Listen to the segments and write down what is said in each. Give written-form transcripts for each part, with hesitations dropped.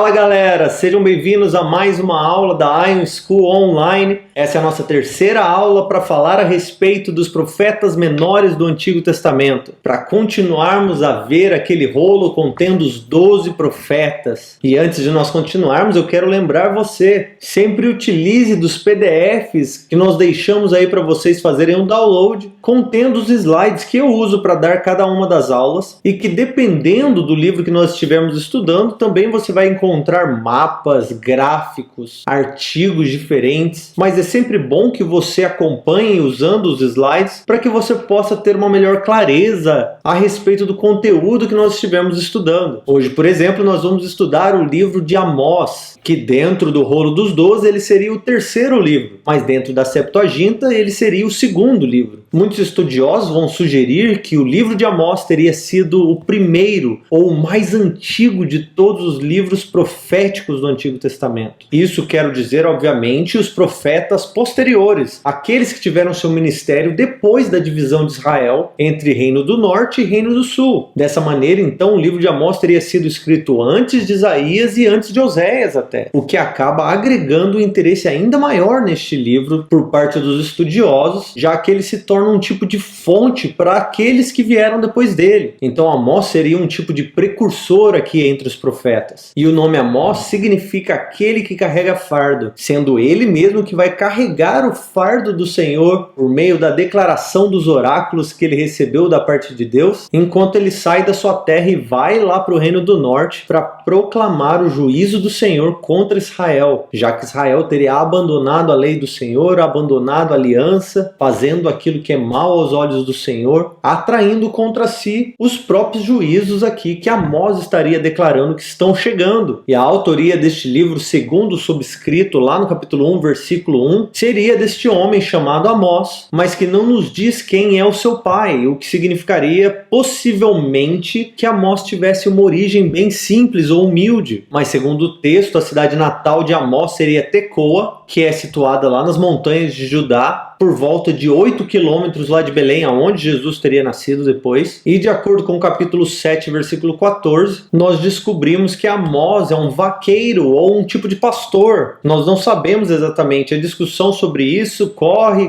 Fala galera, sejam bem-vindos a mais uma aula da Ion School Online. Essa é a nossa terceira aula para falar a respeito dos profetas menores do Antigo Testamento, para continuarmos a ver aquele rolo contendo os 12 profetas. E antes de nós continuarmos, eu quero lembrar você, sempre utilize dos PDFs que nós deixamos aí para vocês fazerem um download, contendo os slides que eu uso para dar cada uma das aulas, e que dependendo do livro que nós estivermos estudando, também você vai encontrar mapas, gráficos, artigos diferentes, mas é sempre bom que você acompanhe usando os slides para que você possa ter uma melhor clareza a respeito do conteúdo que nós estivermos estudando. Hoje, por exemplo, nós vamos estudar o livro de Amós, que dentro do rolo dos 12 ele seria o terceiro livro, mas dentro da Septuaginta ele seria o segundo livro. Muitos estudiosos vão sugerir que o livro de Amós teria sido o primeiro ou o mais antigo de todos os livros proféticos do Antigo Testamento. Isso quero dizer, obviamente, os profetas posteriores, aqueles que tiveram seu ministério depois da divisão de Israel entre Reino do Norte e Reino do Sul. Dessa maneira, então, o livro de Amós teria sido escrito antes de Isaías e antes de Oséias até, o que acaba agregando um interesse ainda maior neste livro por parte dos estudiosos, já que ele se torna um tipo de fonte para aqueles que vieram depois dele. Então Amós seria um tipo de precursor aqui entre os profetas. E o nome Amós significa aquele que carrega fardo, sendo ele mesmo que vai carregar o fardo do Senhor por meio da declaração dos oráculos que ele recebeu da parte de Deus, enquanto ele sai da sua terra e vai lá para o Reino do Norte para proclamar o juízo do Senhor contra Israel, já que Israel teria abandonado a lei do Senhor, abandonado a aliança, fazendo aquilo que é mal aos olhos do Senhor, atraindo contra si os próprios juízos aqui que Amós estaria declarando que estão chegando. E a autoria deste livro, segundo o subscrito lá no capítulo 1, versículo 1, seria deste homem chamado Amós, mas que não nos diz quem é o seu pai, o que significaria possivelmente que Amós tivesse uma origem bem simples ou humilde. Mas segundo o texto, a cidade natal de Amós seria Tecoa, que é situada lá nas montanhas de Judá, por volta de 8 quilômetros lá de Belém, aonde Jesus teria nascido depois. E de acordo com o capítulo 7, versículo 14, nós descobrimos que Amós é um vaqueiro ou um tipo de pastor. Nós não sabemos exatamente, a discussão sobre isso corre,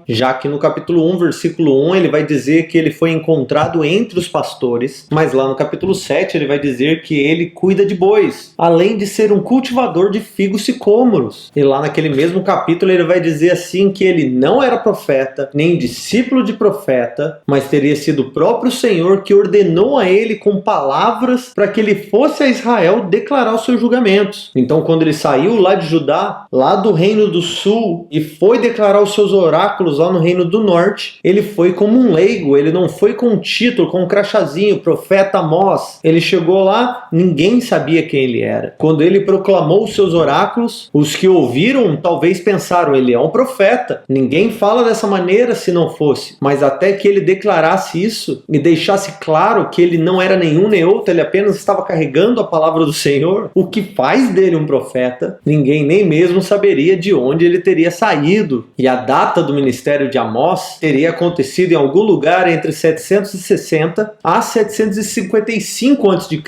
já que no capítulo 1, versículo 1, ele vai dizer que ele foi encontrado entre os pastores, mas lá no capítulo 7 ele vai dizer que ele cuida de bois, além de ser um cultivador de figos sicômoros. E lá naquele mesmo capítulo ele vai dizer assim que ele não era profeta, nem discípulo de profeta, mas teria sido o próprio Senhor que ordenou a ele com palavras para que ele fosse a Israel declarar os seus julgamentos. Então quando ele saiu lá de Judá, lá do Reino do Sul, e foi declarar os seus oráculos lá no Reino do Norte, ele foi como um leigo, ele não foi com um título, com um crachazinho, profeta Amós. Ele chegou lá, ninguém sabia quem ele era. Quando ele proclamou os seus oráculos, os que ouviram talvez pensaram, ele é um profeta. Ninguém fala dessa maneira se não fosse. Mas até que ele declarasse isso e deixasse claro que ele não era nenhum nem outro, ele apenas estava carregando a palavra do Senhor, o que faz dele um profeta, ninguém nem mesmo saberia de onde ele teria saído. E a data do ministério de Amós teria acontecido em algum lugar entre 760 a 755 a.C.,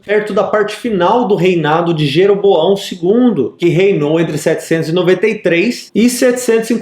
perto da parte final do reinado de Jeroboão II, que reinou entre 793 e 753.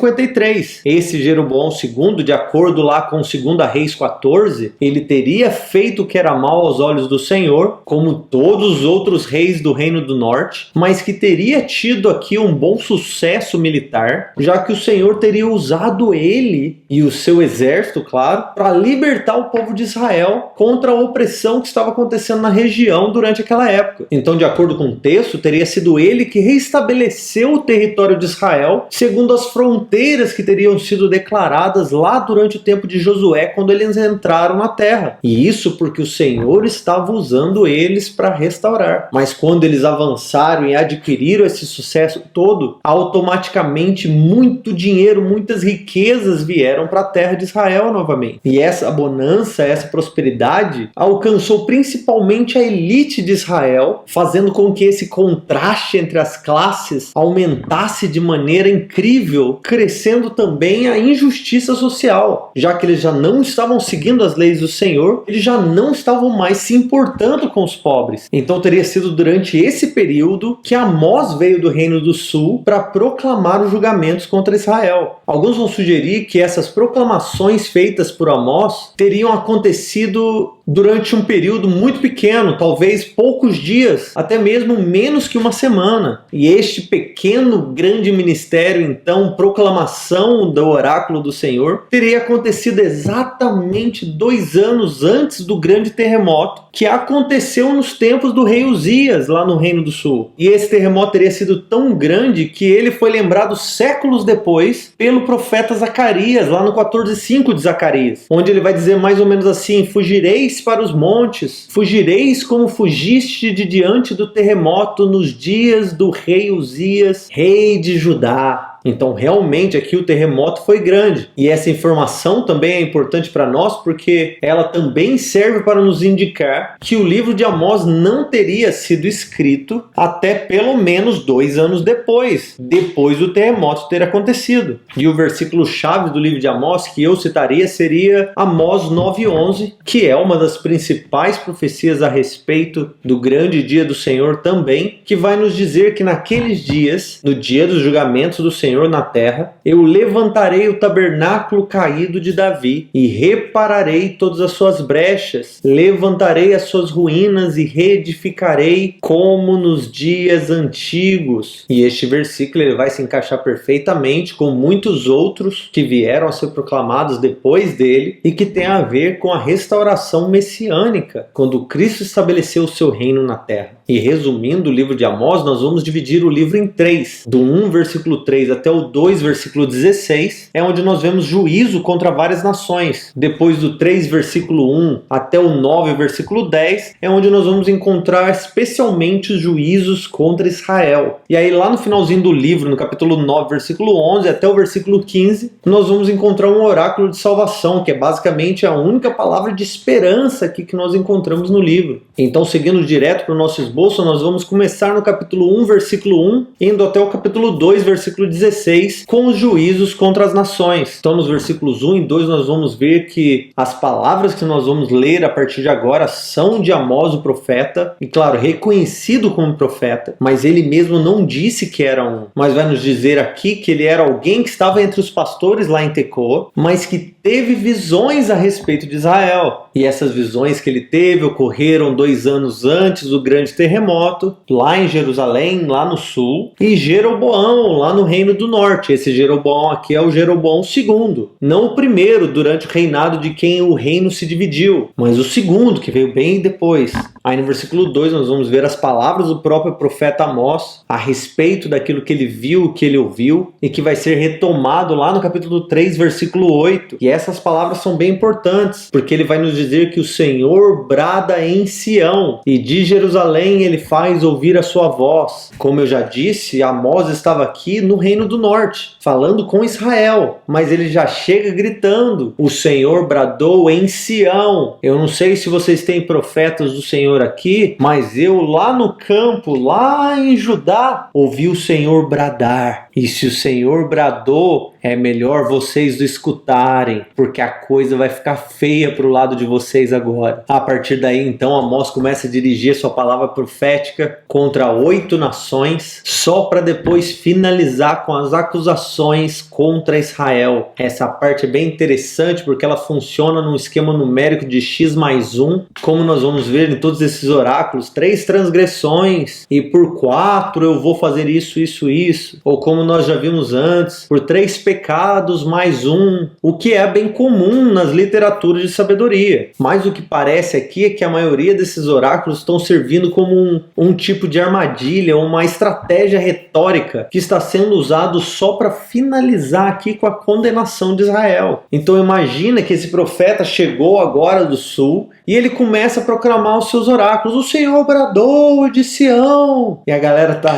Esse Jeroboão II, de acordo lá com 2 Reis 14, ele teria feito o que era mal aos olhos do Senhor, como todos os outros reis do Reino do Norte, mas que teria tido aqui um bom sucesso militar, já que o Senhor teria usado ele e o seu exército, claro, para libertar o povo de Israel contra a opressão que estava acontecendo na região durante aquela época. Então, de acordo com o texto, teria sido ele que restabeleceu o território de Israel segundo as fronteiras que teriam sido declaradas lá durante o tempo de Josué, quando eles entraram na terra. E isso porque o Senhor estava usando eles para restaurar. Mas quando eles avançaram e adquiriram esse sucesso todo, automaticamente muito dinheiro, muitas riquezas vieram para a terra de Israel novamente. E essa bonança, essa prosperidade alcançou principalmente a elite de Israel, fazendo com que esse contraste entre as classes aumentasse de maneira incrível, crescendo também a injustiça social, já que eles já não estavam seguindo as leis do Senhor, eles já não estavam mais se importando com os pobres. Então teria sido durante esse período que Amós veio do Reino do Sul para proclamar os julgamentos contra Israel. Alguns vão sugerir que essas proclamações feitas por Amós teriam acontecido durante um período muito pequeno, talvez poucos dias, até mesmo menos que uma semana. E este pequeno, grande ministério, então, proclamação do oráculo do Senhor, teria acontecido exatamente 2 anos antes do grande terremoto, que aconteceu nos tempos do rei Uzias, lá no Reino do Sul. E esse terremoto teria sido tão grande que ele foi lembrado séculos depois pelo profeta Zacarias, lá no 14:5 de Zacarias, onde ele vai dizer mais ou menos assim: fugireis para os montes, fugireis como fugiste de diante do terremoto nos dias do rei Uzias, rei de Judá. Então, realmente, aqui o terremoto foi grande. E essa informação também é importante para nós, porque ela também serve para nos indicar que o livro de Amós não teria sido escrito até pelo menos 2 anos depois do terremoto ter acontecido. E o versículo-chave do livro de Amós que eu citaria seria Amós 9:11, que é uma das principais profecias a respeito do grande dia do Senhor também, que vai nos dizer que naqueles dias, no dia dos julgamentos do Senhor na terra, eu levantarei o tabernáculo caído de Davi e repararei todas as suas brechas, levantarei as suas ruínas e reedificarei como nos dias antigos. E este versículo ele vai se encaixar perfeitamente com muitos outros que vieram a ser proclamados depois dele e que tem a ver com a restauração messiânica, quando Cristo estabeleceu o seu reino na terra. E resumindo o livro de Amós, nós vamos dividir o livro em 3, do 1 versículo 3 até o 2 versículo 16, é onde nós vemos juízo contra várias nações. Depois do 3 versículo 1 até o 9 versículo 10, é onde nós vamos encontrar especialmente os juízos contra Israel. E aí lá no finalzinho do livro, no capítulo 9 versículo 11 até o versículo 15, nós vamos encontrar um oráculo de salvação, que é basicamente a única palavra de esperança aqui que nós encontramos no livro. Então, seguindo direto para o nosso esboço, nós vamos começar no capítulo 1 versículo 1, indo até o capítulo 2 versículo 16, com os juízos contra as nações. Então, nos versículos 1 e 2, nós vamos ver que as palavras que nós vamos ler a partir de agora são de Amós, o profeta, e claro, reconhecido como profeta, mas ele mesmo não disse que era um, mas vai nos dizer aqui que ele era alguém que estava entre os pastores lá em Tecoa, mas que teve visões a respeito de Israel. E essas visões que ele teve ocorreram 2 anos antes do grande terremoto, lá em Jerusalém, lá no sul, e Jeroboão, lá no Reino do Norte. Esse Jeroboão aqui é o Jeroboão II, não o primeiro durante o reinado de quem o reino se dividiu, mas o segundo, que veio bem depois. Aí no versículo 2 nós vamos ver as palavras do próprio profeta Amós a respeito daquilo que ele viu, que ele ouviu, e que vai ser retomado lá no capítulo 3, versículo 8. E essas palavras são bem importantes, porque ele vai nos dizer que o Senhor brada em Sião, e de Jerusalém ele faz ouvir a sua voz. Como eu já disse, Amós estava aqui no Reino do Norte, falando com Israel, mas ele já chega gritando: o Senhor bradou em Sião. Eu não sei se vocês têm profetas do Senhor aqui, mas eu lá no campo, lá em Judá, ouvi o Senhor bradar. E se o Senhor bradou, é melhor vocês o escutarem, porque a coisa vai ficar feia para o lado de vocês agora. A partir daí, então, Amós começa a dirigir sua palavra profética contra 8 nações, só para depois finalizar com as acusações contra Israel. Essa parte é bem interessante, porque ela funciona num esquema numérico de x+1, como nós vamos ver em todos esses oráculos: 3 transgressões, e por 4 eu vou fazer isso, isso, isso. Ou como nós já vimos antes, por 3 pecados mais 1, o que é bem comum nas literaturas de sabedoria. Mas o que parece aqui é que a maioria desses oráculos estão servindo como um tipo de armadilha, uma estratégia retórica que está sendo usado só para finalizar aqui com a condenação de Israel. Então imagina que esse profeta chegou agora do sul e ele começa a proclamar os seus oráculos: o Senhor bradou de Sião. E a galera tá,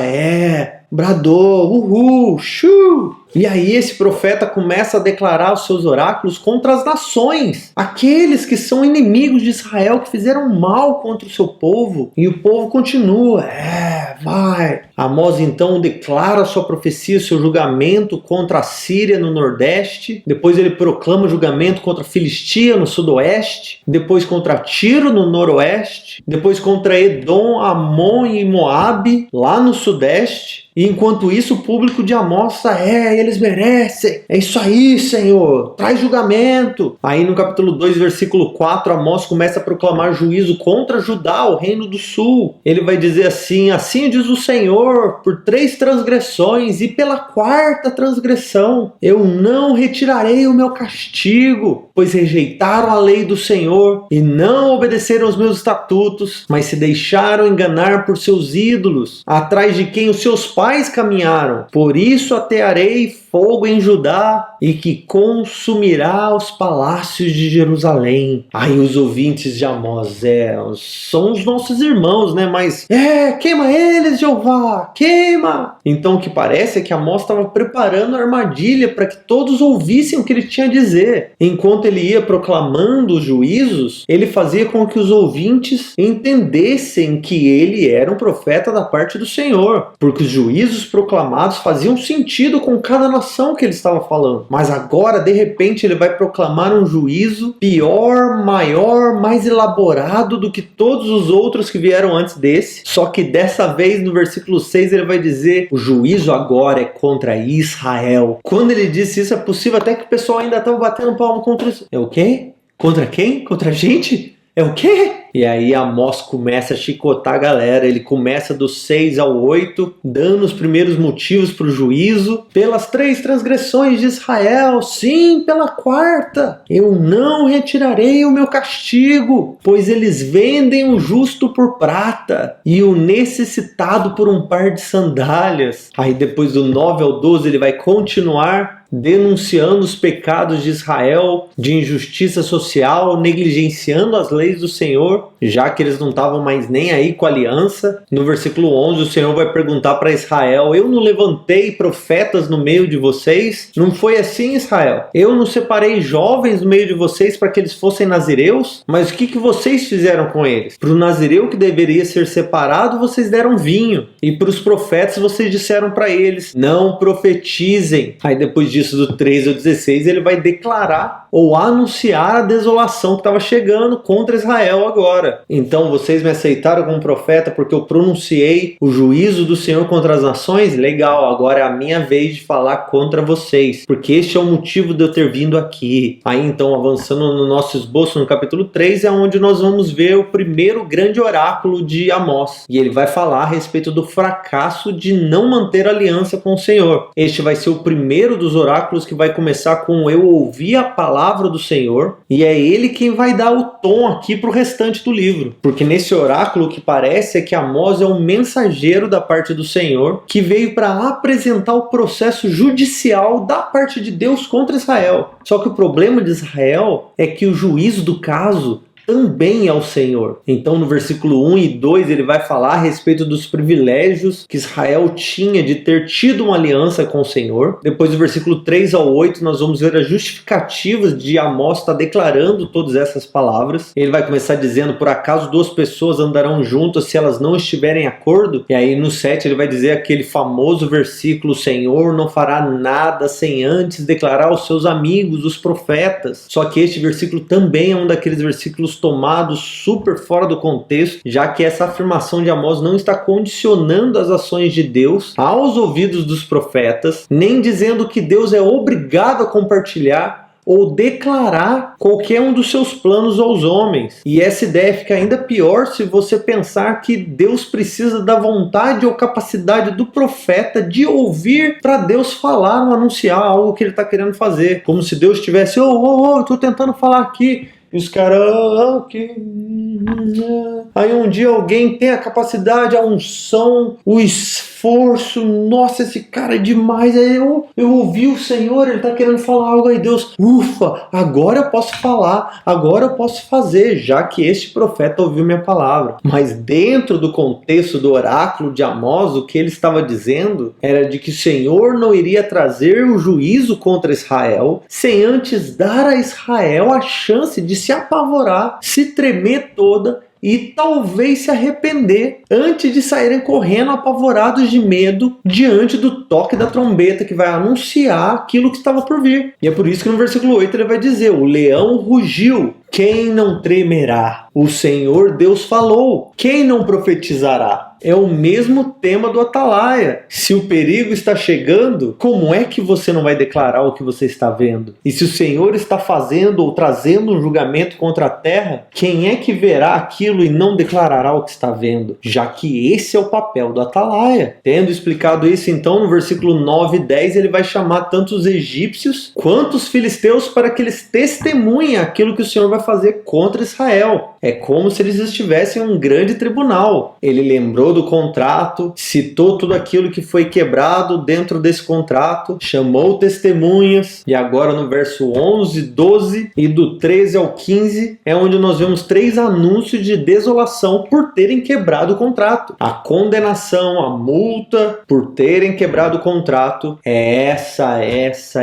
bradou, uhul, shoo. E aí esse profeta começa a declarar os seus oráculos contra as nações, aqueles que são inimigos de Israel, que fizeram mal contra o seu povo. E o povo continua, vai. Amós então declara sua profecia, seu julgamento contra a Síria no nordeste. Depois ele proclama o julgamento contra a Filistia no sudoeste. Depois contra Tiro no noroeste. Depois contra Edom, Amon e Moabe lá no sudeste. E enquanto isso, o público de Amós eles merecem. É isso aí, Senhor. Traz julgamento. Aí no capítulo 2, versículo 4, Amós começa a proclamar juízo contra Judá, o reino do sul. Ele vai dizer assim: assim diz o Senhor, por 3 transgressões e pela 4ª transgressão, eu não retirarei o meu castigo, pois rejeitaram a lei do Senhor e não obedeceram aos meus estatutos, mas se deixaram enganar por seus ídolos, atrás de quem os seus pais caminharam. Por isso atearei fogo em Judá e que consumirá os palácios de Jerusalém. Aí os ouvintes de Amós são os nossos irmãos, né? Mas queima eles, Jeová, queima! Então o que parece é que Amós estava preparando a armadilha para que todos ouvissem o que ele tinha a dizer. Enquanto ele ia proclamando os juízos, ele fazia com que os ouvintes entendessem que ele era um profeta da parte do Senhor, porque os juízos proclamados faziam sentido com cada nação que ele estava falando. Mas agora, de repente, ele vai proclamar um juízo pior, maior, mais elaborado do que todos os outros que vieram antes desse. Só que dessa vez, no versículo 6, ele vai dizer: o juízo agora é contra Israel. Quando ele disse isso, é possível até que o pessoal ainda estava batendo palma contra isso. É o quê? Contra quem? Contra a gente? É o quê? E aí Amós começa a chicotar a galera. Ele começa do 6 ao 8, dando os primeiros motivos para o juízo. Pelas 3 transgressões de Israel, sim, pela 4ª, eu não retirarei o meu castigo, pois eles vendem o justo por prata e o necessitado por um par de sandálias. Aí depois do 9 ao 12 ele vai continuar denunciando os pecados de Israel, de injustiça social, negligenciando as leis do Senhor, já que eles não estavam mais nem aí com a aliança. No versículo 11, o Senhor vai perguntar para Israel: eu não levantei profetas no meio de vocês? Não foi assim, Israel? Eu não separei jovens no meio de vocês para que eles fossem nazireus? Mas o que vocês fizeram com eles? Para o nazireu que deveria ser separado, vocês deram vinho. E para os profetas, vocês disseram para eles: não profetizem. Aí depois disso, do 13 ao 16, ele vai declarar ou anunciar a desolação que estava chegando contra Israel agora. Então, vocês me aceitaram como profeta porque eu pronunciei o juízo do Senhor contra as nações? Legal, agora é a minha vez de falar contra vocês, porque este é o motivo de eu ter vindo aqui. Aí então, avançando no nosso esboço, no capítulo 3, é onde nós vamos ver o primeiro grande oráculo de Amós. E ele vai falar a respeito do fracasso de não manter aliança com o Senhor. Este vai ser o primeiro dos oráculos que vai começar com: eu ouvi a palavra do Senhor, e é ele quem vai dar o tom aqui para o restante do livro, porque nesse oráculo o que parece é que Amós é um mensageiro da parte do Senhor que veio para apresentar o processo judicial da parte de Deus contra Israel. Só que o problema de Israel é que o juízo do caso também ao Senhor. Então no versículo 1 e 2 ele vai falar a respeito dos privilégios que Israel tinha de ter tido uma aliança com o Senhor. Depois do versículo 3 ao 8 nós vamos ver as justificativas de Amós estar declarando todas essas palavras. Ele vai começar dizendo: por acaso 2 pessoas andarão juntas se elas não estiverem em acordo? E aí no 7 ele vai dizer aquele famoso versículo: o Senhor não fará nada sem antes declarar aos seus amigos, os profetas. Só que este versículo também é um daqueles versículos tomados super fora do contexto, já que essa afirmação de Amós não está condicionando as ações de Deus aos ouvidos dos profetas, nem dizendo que Deus é obrigado a compartilhar ou declarar qualquer um dos seus planos aos homens. E essa ideia fica ainda pior se você pensar que Deus precisa da vontade ou capacidade do profeta de ouvir para Deus falar ou anunciar algo que ele está querendo fazer. Como se Deus estivesse: eu estou tentando falar aqui. E os caras, Aí um dia alguém tem a capacidade, a unção, o esforço, nossa, esse cara é demais. Aí eu ouvi o Senhor, ele está querendo falar algo aí, Deus, ufa, agora eu posso falar, agora eu posso fazer, já que este profeta ouviu minha palavra. Mas dentro do contexto do oráculo de Amós, o que ele estava dizendo era de que o Senhor não iria trazer o juízo contra Israel sem antes dar a Israel a chance de se apavorar, se tremer toda e talvez se arrepender antes de saírem correndo apavorados de medo diante do toque da trombeta que vai anunciar aquilo que estava por vir. E é por isso que no versículo 8 ele vai dizer: o leão rugiu, quem não tremerá? O Senhor Deus falou, quem não profetizará? É o mesmo tema do Atalaia. Se o perigo está chegando, como é que você não vai declarar o que você está vendo? E se o Senhor está fazendo ou trazendo um julgamento contra a terra, quem é que verá aquilo e não declarará o que está vendo? Já que esse é o papel do Atalaia. Tendo explicado isso, então, no versículo 9 e 10, ele vai chamar tanto os egípcios quanto os filisteus para que eles testemunhem aquilo que o Senhor vai fazer contra Israel. É como se eles estivessem em um grande tribunal. Ele lembrou do contrato, citou tudo aquilo que foi quebrado dentro desse contrato, chamou testemunhas, e agora no verso 11, 12 e do 13 ao 15 é onde nós vemos 3 anúncios de desolação por terem quebrado o contrato. A condenação, a multa por terem quebrado o contrato é essa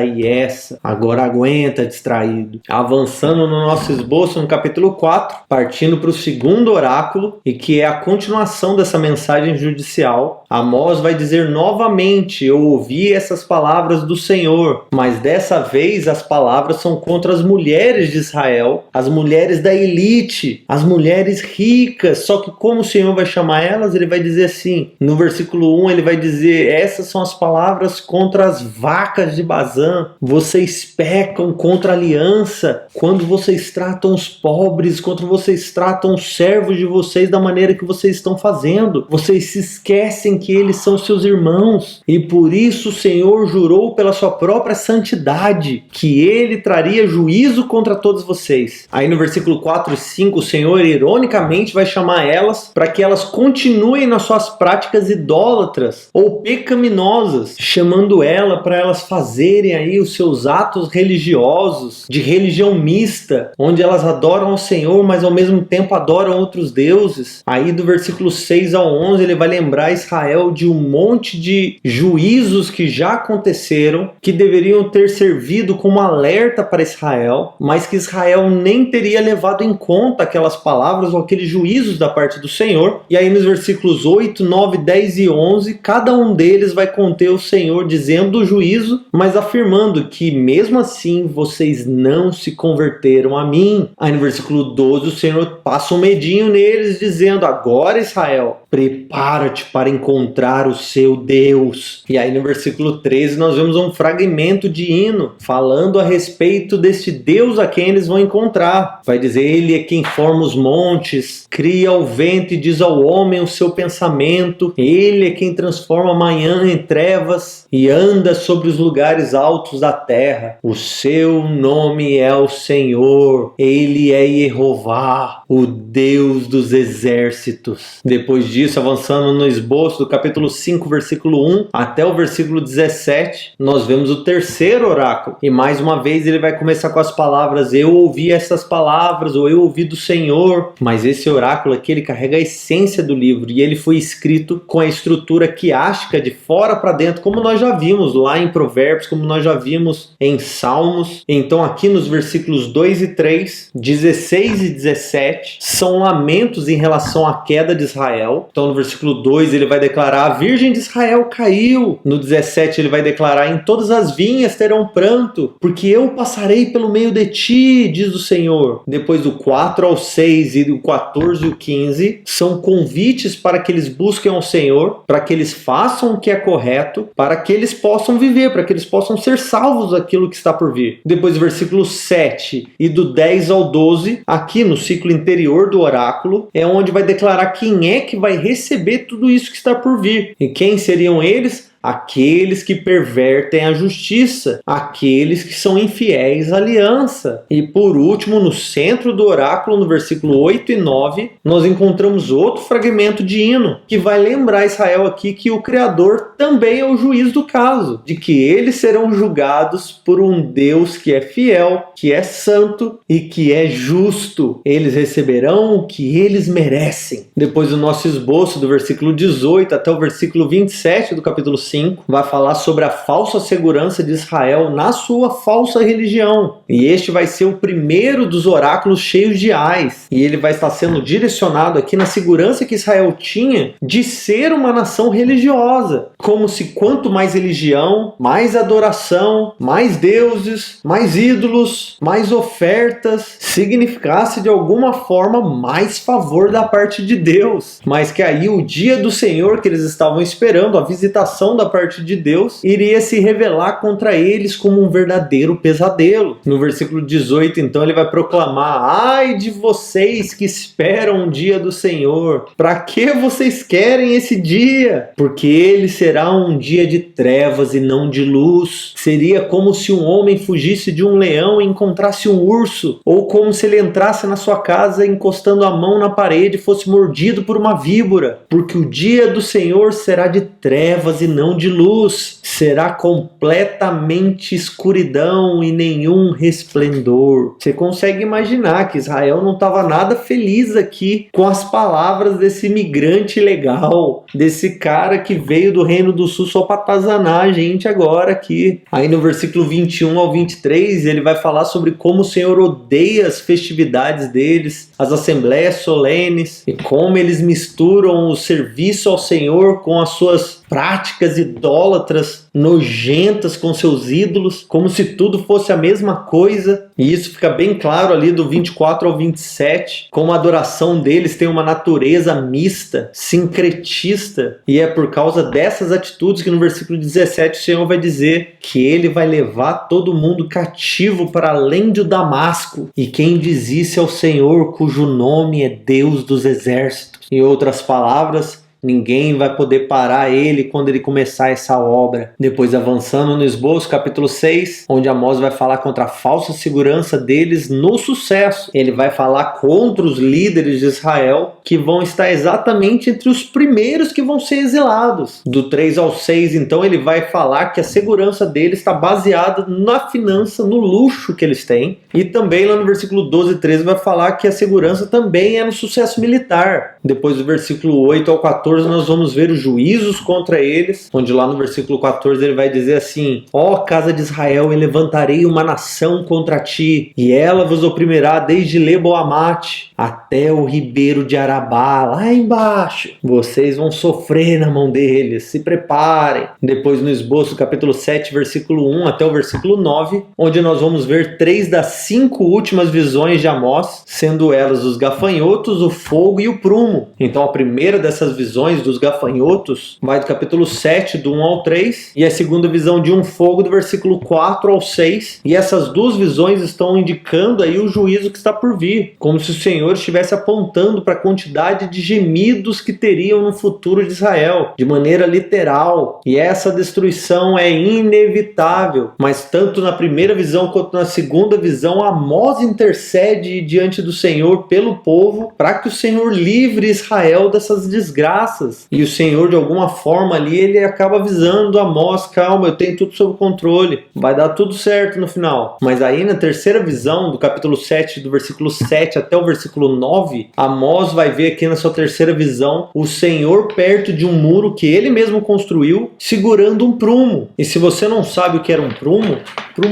e essa. Agora aguenta, distraído. Avançando no nosso esboço no capítulo 4, partindo para o segundo oráculo, e que é a continuação dessa mensagem judicial, Amós vai dizer novamente: eu ouvi essas palavras do Senhor, mas dessa vez as palavras são contra as mulheres de Israel, as mulheres da elite, as mulheres ricas. Só que como o Senhor vai chamar elas, ele vai dizer assim, no versículo 1 ele vai dizer: essas são as palavras contra as vacas de Bazã, vocês pecam contra a aliança, quando vocês tratam os pobres, quando vocês tratam os servos de vocês da maneira que vocês estão fazendo, vocês se esquecem que eles são seus irmãos, e por isso o Senhor jurou pela sua própria santidade que ele traria juízo contra todos vocês. Aí no versículo 4 e 5 o Senhor ironicamente vai chamar elas para que elas continuem nas suas práticas idólatras ou pecaminosas, chamando ela para elas fazerem aí os seus atos religiosos de religião mista, onde elas adoram ao Senhor, mas ao mesmo tempo adoram outros deuses. Aí do versículo 6 ao 11 ele vai lembrar Israel de um monte de juízos que já aconteceram, que deveriam ter servido como alerta para Israel, mas que Israel nem teria levado em conta aquelas palavras ou aqueles juízos da parte do Senhor. E aí nos versículos 8, 9, 10 e 11, cada um deles vai conter o Senhor dizendo o juízo, mas afirmando que mesmo assim vocês não se converteram a mim. Aí no versículo 12 o Senhor passa um medinho neles dizendo: agora Israel, prepara-te para encontrar o seu Deus. E aí no versículo 13 nós vemos um fragmento de hino falando a respeito deste Deus a quem eles vão encontrar. Vai dizer: ele é quem forma os montes, cria o vento e diz ao homem o seu pensamento, ele é quem transforma a manhã em trevas e anda sobre os lugares altos da terra. O seu nome é o Senhor, ele é Jeová, o Deus dos exércitos. Depois disso, avançando no esboço do capítulo 5, versículo 1 até o versículo 17, nós vemos o terceiro oráculo. E mais uma vez ele vai começar com as palavras: eu ouvi essas palavras, ou eu ouvi do Senhor. Mas esse oráculo aqui, ele carrega a essência do livro, e ele foi escrito com a estrutura quiástica de fora para dentro, como nós já vimos lá em Provérbios, como nós já vimos em Salmos. Então aqui nos versículos 2 e 3, 16 e 17, são lamentos em relação à queda de Israel. Então no versículo 2 ele vai declarar: a virgem de Israel caiu. No 17 ele vai declarar: em todas as vinhas terão pranto, porque eu passarei pelo meio de ti, diz o Senhor. Depois do 4 ao 6 e do 14 e o 15 são convites para que eles busquem ao Senhor, para que eles façam o que é correto, para que eles possam viver, para que eles possam ser salvos daquilo que está por vir. Depois do versículo 7 e do 10 ao 12, aqui no ciclo interior do oráculo, é onde vai declarar quem é que vai receber tudo isso que está por vir. E quem seriam eles? aqueles que pervertem a justiça, aqueles que são infiéis à aliança. E por último, no centro do oráculo, no versículo 8 e 9, nós encontramos outro fragmento de hino, que vai lembrar Israel aqui que o Criador também é o juiz do caso, de que eles serão julgados por um Deus que é fiel, que é santo e que é justo. Eles receberão o que eles merecem. Depois do nosso esboço, do versículo 18 até o versículo 27 do capítulo 5, vai falar sobre a falsa segurança de Israel na sua falsa religião. E este vai ser o primeiro dos oráculos cheios de ais. E ele vai estar sendo direcionado aqui na segurança que Israel tinha de ser uma nação religiosa. Como se quanto mais religião, mais adoração, mais deuses, mais ídolos, mais ofertas, significasse de alguma forma mais favor da parte de Deus. Mas que aí o dia do Senhor que eles estavam esperando, a visitação da parte de Deus, iria se revelar contra eles como um verdadeiro pesadelo. No versículo 18, então, ele vai proclamar: ai de vocês que esperam o dia do Senhor, para que vocês querem esse dia? Porque ele será um dia de trevas e não de luz. Seria como se um homem fugisse de um leão e encontrasse um urso, ou como se ele entrasse na sua casa encostando a mão na parede e fosse mordido por uma víbora. Porque o dia do Senhor será de trevas e não de luz. Será completamente escuridão e nenhum resplendor. Você consegue imaginar que Israel não estava nada feliz aqui com as palavras desse imigrante ilegal, desse cara que veio do Reino do Sul só para atazanar a gente agora aqui. Aí no versículo 21 ao 23, ele vai falar sobre como o Senhor odeia as festividades deles, as assembleias solenes, e como eles misturam o serviço ao Senhor com as suas práticas idólatras, nojentas com seus ídolos, como se tudo fosse a mesma coisa. E isso fica bem claro ali do 24 ao 27, como a adoração deles tem uma natureza mista, sincretista, e é por causa dessas atitudes que no versículo 17 o Senhor vai dizer que ele vai levar todo mundo cativo para além de Damasco, e quem diz isso é o Senhor, cujo nome é Deus dos exércitos. Em outras palavras, ninguém vai poder parar ele quando ele começar essa obra. Depois, avançando no esboço, capítulo 6, onde Amós vai falar contra a falsa segurança deles no sucesso. Ele vai falar contra os líderes de Israel, que vão estar exatamente entre os primeiros que vão ser exilados. Do 3 ao 6, então, ele vai falar que a segurança deles está baseada na finança, no luxo que eles têm. E também lá no versículo 12 e 13 vai falar que a segurança também é no sucesso militar. Depois do versículo 8 ao 14 nós vamos ver os juízos contra eles, onde lá no versículo 14 ele vai dizer assim: ó casa de Israel, eu levantarei uma nação contra ti, e ela vos oprimirá desde Lebo-Amate até o ribeiro de Arabá, lá embaixo. Vocês vão sofrer na mão deles, se preparem. Depois no esboço, capítulo 7, versículo 1 até o versículo 9, onde nós vamos ver 3 das 5 últimas visões de Amós, sendo elas os gafanhotos, o fogo e o prumo. Então a primeira dessas visões dos gafanhotos vai do capítulo 7, do 1 ao 3, e a segunda visão de um fogo do versículo 4 ao 6, e essas duas visões estão indicando aí o juízo que está por vir, como se o Senhor estivesse apontando para a quantidade de gemidos que teriam no futuro de Israel, de maneira literal, e essa destruição é inevitável. Mas tanto na primeira visão quanto na segunda visão, Amós intercede diante do Senhor pelo povo, para que o Senhor livre Israel dessas desgraças. E o Senhor, de alguma forma ali, ele acaba avisando Amós: calma, eu tenho tudo sob controle, vai dar tudo certo no final. Mas aí na terceira visão, do capítulo 7, do versículo 7 até o versículo 9, Amós vai ver aqui na sua terceira visão o Senhor perto de um muro que ele mesmo construiu, segurando um prumo. E se você não sabe o que era um prumo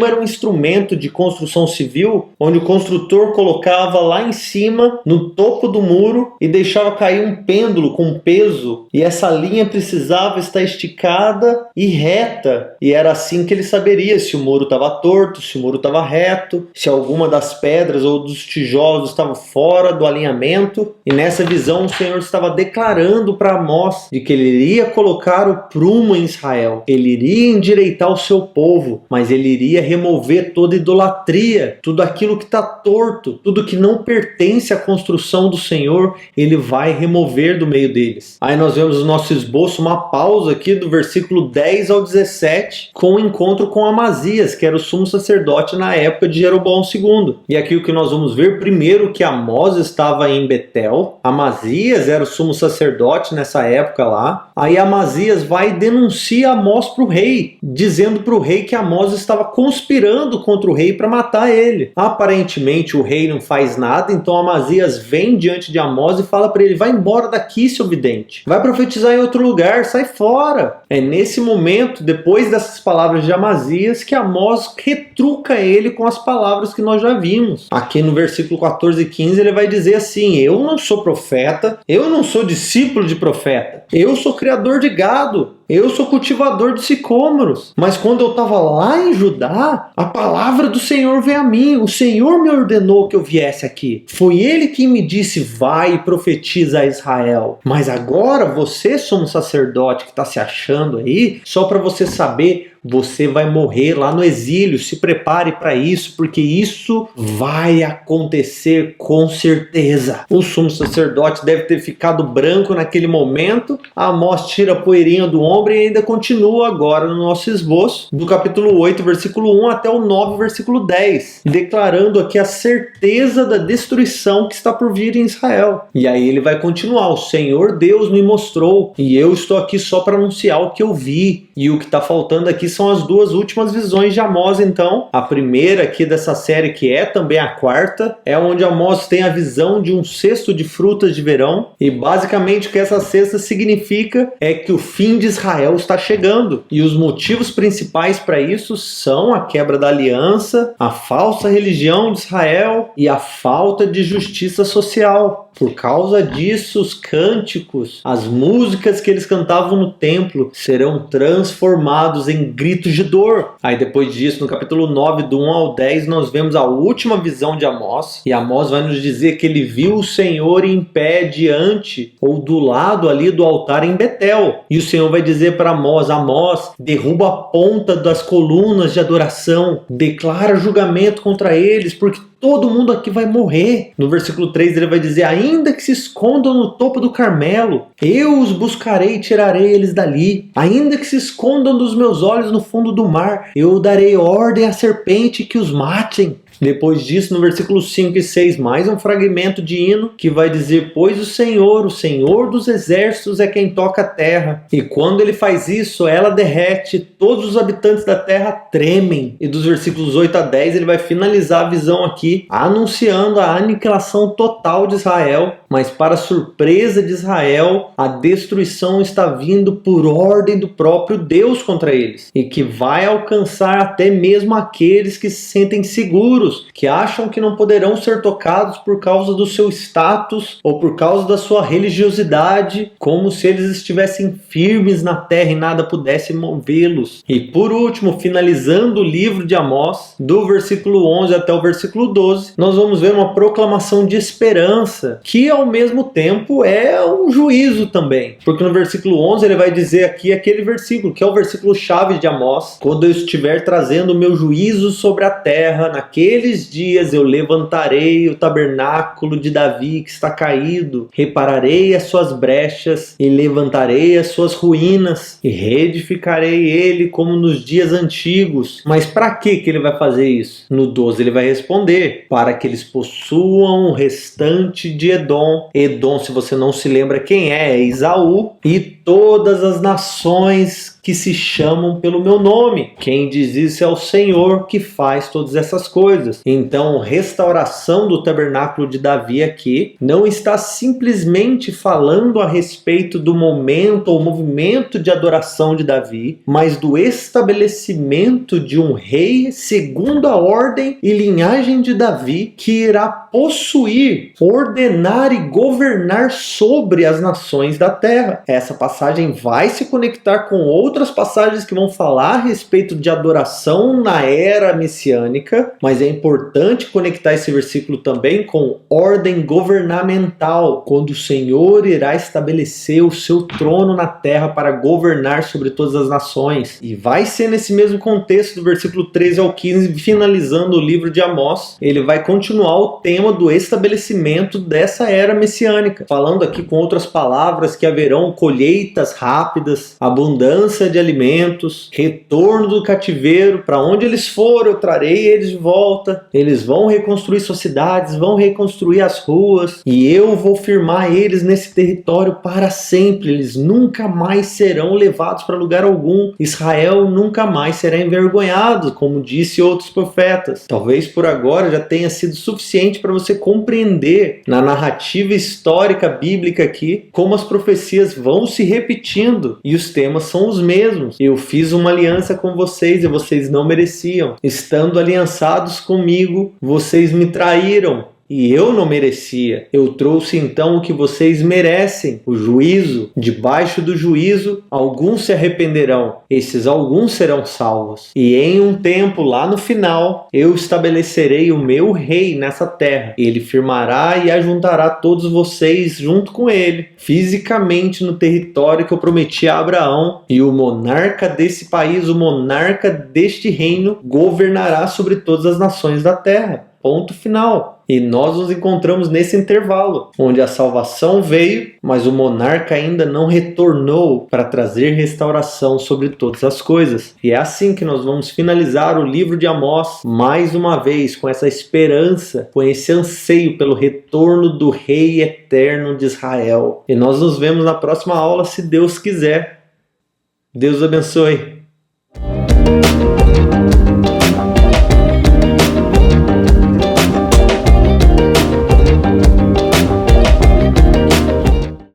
era um instrumento de construção civil, onde o construtor colocava lá em cima, no topo do muro, e deixava cair um pêndulo com peso, e essa linha precisava estar esticada e reta, e era assim que ele saberia se o muro estava torto, se o muro estava reto, se alguma das pedras ou dos tijolos estava fora do alinhamento. E nessa visão o Senhor estava declarando para Amós de que ele iria colocar o prumo em Israel, ele iria endireitar o seu povo, mas ele iria remover toda idolatria, tudo aquilo que está torto, tudo que não pertence à construção do Senhor, ele vai remover do meio deles. Aí nós vemos o nosso esboço, uma pausa aqui do versículo 10 ao 17, com o encontro com Amazias, que era o sumo sacerdote na época de Jeroboão II. E aqui o que nós vamos ver, primeiro que Amós estava em Betel, Amazias era o sumo sacerdote nessa época lá. Aí Amazias vai e denuncia Amós para o rei, dizendo para o rei que Amós estava conspirando contra o rei para matar ele. Aparentemente o rei não faz nada, então Amazias vem diante de Amós e fala para ele: vai embora daqui, seu vidente, vai profetizar em outro lugar, sai fora. É nesse momento, depois dessas palavras de Amazias, que Amós retruca ele com as palavras que nós já vimos. Aqui no versículo 14 e 15 ele vai dizer assim: eu não sou profeta, eu não sou discípulo de profeta, eu sou criador de gado, eu sou cultivador de sicômoros. Mas quando eu estava lá em Judá, a palavra do Senhor veio a mim. O Senhor me ordenou que eu viesse aqui. Foi Ele quem me disse: vai e profetiza a Israel. Mas agora você, sumo sacerdote que está se achando aí, só para você saber, você vai morrer lá no exílio. Se prepare para isso, porque isso vai acontecer com certeza. O sumo sacerdote deve ter ficado branco naquele momento. Amós tira a poeirinha do ombro e ainda continua agora no nosso esboço, do capítulo 8, versículo 1 até o 9, versículo 10, declarando aqui a certeza da destruição que está por vir em Israel. E aí ele vai continuar: o Senhor Deus me mostrou, e eu estou aqui só para anunciar o que eu vi. E o que está faltando aqui são as duas últimas visões de Amós, então. A primeira aqui dessa série, que é também a quarta, é onde Amós tem a visão de um cesto de frutas de verão. E basicamente o que essa cesta significa é que o fim de Israel está chegando. E os motivos principais para isso são a quebra da aliança, a falsa religião de Israel e a falta de justiça social. Por causa disso, os cânticos, as músicas que eles cantavam no templo serão transformados em gritos de dor. Aí depois disso, no capítulo 9, do 1 ao 10, nós vemos a última visão de Amós. E Amós vai nos dizer que ele viu o Senhor em pé diante, ou do lado ali do altar em Betel. E o Senhor vai dizer para Amós: Amós, derruba a ponta das colunas de adoração, declara julgamento contra eles, porque todo mundo aqui vai morrer. No versículo 3 ele vai dizer: ainda que se escondam no topo do Carmelo, eu os buscarei e tirarei eles dali. Ainda que se escondam dos meus olhos no fundo do mar, eu darei ordem à serpente que os matem. Depois disso, no versículo 5 e 6, mais um fragmento de hino que vai dizer: pois o Senhor dos exércitos é quem toca a terra, e quando ele faz isso, ela derrete, todos os habitantes da terra tremem. E dos versículos 8 a 10 ele vai finalizar a visão aqui, anunciando a aniquilação total de Israel. Mas para surpresa de Israel, a destruição está vindo por ordem do próprio Deus contra eles, e que vai alcançar até mesmo aqueles que se sentem seguros, que acham que não poderão ser tocados por causa do seu status ou por causa da sua religiosidade, como se eles estivessem firmes na terra e nada pudesse movê-los. E por último, finalizando o livro de Amós, do versículo 11 até o versículo 12, nós vamos ver uma proclamação de esperança, que ao mesmo tempo é um juízo também, porque no versículo 11 ele vai dizer aqui aquele versículo, que é o versículo chave de Amós: quando eu estiver trazendo o meu juízo sobre a terra, naqueles dias eu levantarei o tabernáculo de Davi que está caído, repararei as suas brechas e levantarei as suas ruínas e reedificarei ele como nos dias antigos. Mas para que ele vai fazer isso? No 12 ele vai responder: para que eles possuam o restante de Edom. Edom, se você não se lembra quem é Esaú, e todas as nações que se chamam pelo meu nome. Quem diz isso é o Senhor, que faz todas essas coisas. Então, restauração do tabernáculo de Davi aqui não está simplesmente falando a respeito do momento ou movimento de adoração de Davi, mas do estabelecimento de um rei segundo a ordem e linhagem de Davi, que irá possuir, ordenar e governar sobre as nações da terra. Essa passagem vai se conectar com outras outras passagens que vão falar a respeito de adoração na era messiânica, mas é importante conectar esse versículo também com ordem governamental, quando o Senhor irá estabelecer o seu trono na terra para governar sobre todas as nações. E vai ser nesse mesmo contexto do versículo 13 ao 15, finalizando o livro de Amós, ele vai continuar o tema do estabelecimento dessa era messiânica, falando aqui com outras palavras que haverão colheitas rápidas, abundância de alimentos, retorno do cativeiro, para onde eles foram eu trarei eles de volta, eles vão reconstruir suas cidades, vão reconstruir as ruas, e eu vou firmar eles nesse território para sempre, eles nunca mais serão levados para lugar algum, Israel nunca mais será envergonhado, como disse outros profetas. Talvez por agora já tenha sido suficiente para você compreender na narrativa histórica bíblica aqui como as profecias vão se repetindo e os temas são os mesmos. Eu fiz uma aliança com vocês e vocês não mereciam. Estando aliançados comigo, vocês me traíram. E eu não merecia. Eu trouxe então o que vocês merecem, o juízo. Debaixo do juízo, alguns se arrependerão. Esses alguns serão salvos. E em um tempo, lá no final, eu estabelecerei o meu rei nessa terra. Ele firmará e ajuntará todos vocês junto com ele, fisicamente no território que eu prometi a Abraão. E o monarca desse país, o monarca deste reino, governará sobre todas as nações da terra. Ponto final. E nós nos encontramos nesse intervalo, onde a salvação veio, mas o monarca ainda não retornou para trazer restauração sobre todas as coisas. E é assim que nós vamos finalizar o livro de Amós, mais uma vez, com essa esperança, com esse anseio pelo retorno do Rei eterno de Israel. E nós nos vemos na próxima aula, se Deus quiser. Deus abençoe.